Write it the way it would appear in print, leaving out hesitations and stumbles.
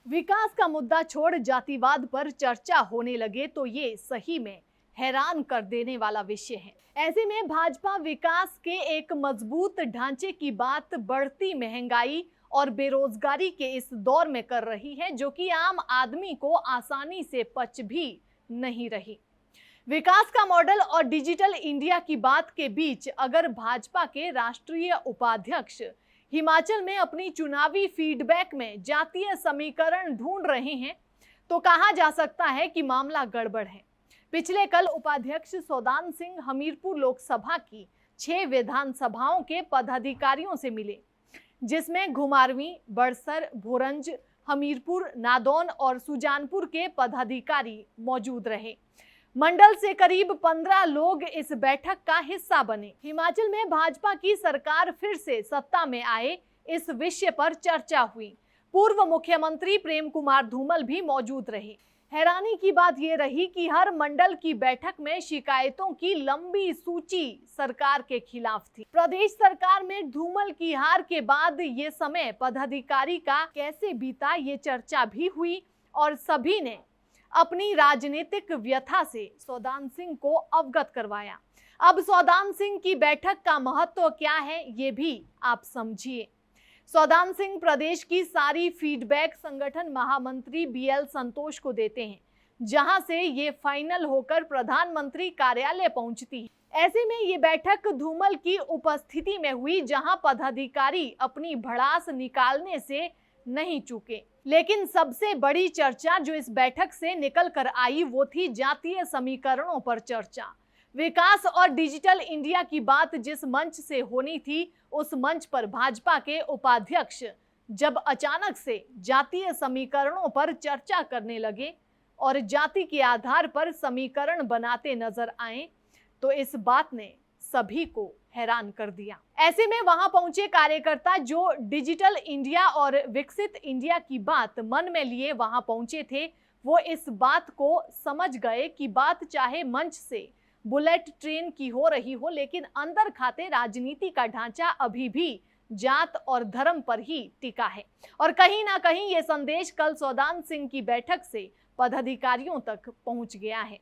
विकास का मुद्दा छोड़ जातिवाद पर चर्चा होने लगे तो ये सही में हैरान कर देने वाला विषय है। ऐसे में भाजपा विकास के एक मजबूत ढांचे की बात बढ़ती महंगाई और बेरोजगारी के इस दौर में कर रही है, जो कि आम आदमी को आसानी से पच भी नहीं रही। विकास का मॉडल और डिजिटल इंडिया की बात के बीच अगर भाजपा के राष्ट्रीय उपाध्यक्ष हिमाचल में अपनी चुनावी फीडबैक में जातीय समीकरण ढूंढ रहे हैं तो कहा जा सकता है कि मामला गड़बड़ है। पिछले कल उपाध्यक्ष सौदान सिंह हमीरपुर लोकसभा की 6 विधानसभाओं के पदाधिकारियों से मिले, जिसमें घुमारवीं, बड़सर, भोरंज, हमीरपुर, नादौन और सुजानपुर के पदाधिकारी मौजूद रहे। मंडल से करीब 15 लोग इस बैठक का हिस्सा बने। हिमाचल में भाजपा की सरकार फिर से सत्ता में आए, इस विषय पर चर्चा हुई। पूर्व मुख्यमंत्री प्रेम कुमार धूमल भी मौजूद रहे। हैरानी की बात यह रही कि हर मंडल की बैठक में शिकायतों की लंबी सूची सरकार के खिलाफ थी। प्रदेश सरकार में धूमल की हार के बाद ये समय पदाधिकारी का कैसे बीता, ये चर्चा भी हुई और सभी ने अपनी राजनीतिक व्यथा से सौदान सिंह को अवगत करवाया। अब सौदान सिंह की बैठक का महत्व क्या है, ये भी आप समझिए। सौदान सिंह प्रदेश की सारी फीडबैक संगठन महामंत्री बीएल संतोष को देते हैं, जहां से ये फाइनल होकर प्रधानमंत्री कार्यालय पहुंचती है। ऐसे में ये बैठक धूमल की उपस्थिति में हुई, जहां पदाधिकारी अपनी भड़ास निकालने से नहीं चूके। लेकिन सबसे बड़ी चर्चा जो इस बैठक से निकल कर आई वो थी जातीय समीकरणों पर चर्चा। विकास और डिजिटल इंडिया की बात जिस मंच से होनी थी, उस मंच पर भाजपा के उपाध्यक्ष जब अचानक से जातीय समीकरणों पर चर्चा करने लगे और जाति के आधार पर समीकरण बनाते नजर आए, तो इस बात ने सभी को हैरान कर दिया। ऐसे में वहां पहुंचे कार्यकर्ता जो डिजिटल इंडिया और विकसित इंडिया की बात मन में लिए वहां पहुंचे थे, वो इस बात को समझ गए कि बात चाहे मंच से बुलेट ट्रेन की हो रही हो, लेकिन अंदर खाते राजनीति का ढांचा अभी भी जात और धर्म पर ही टिका है। और कहीं ना कहीं ये संदेश कल सौदान सिंह की बैठक से पदाधिकारियों तक पहुंच गया है।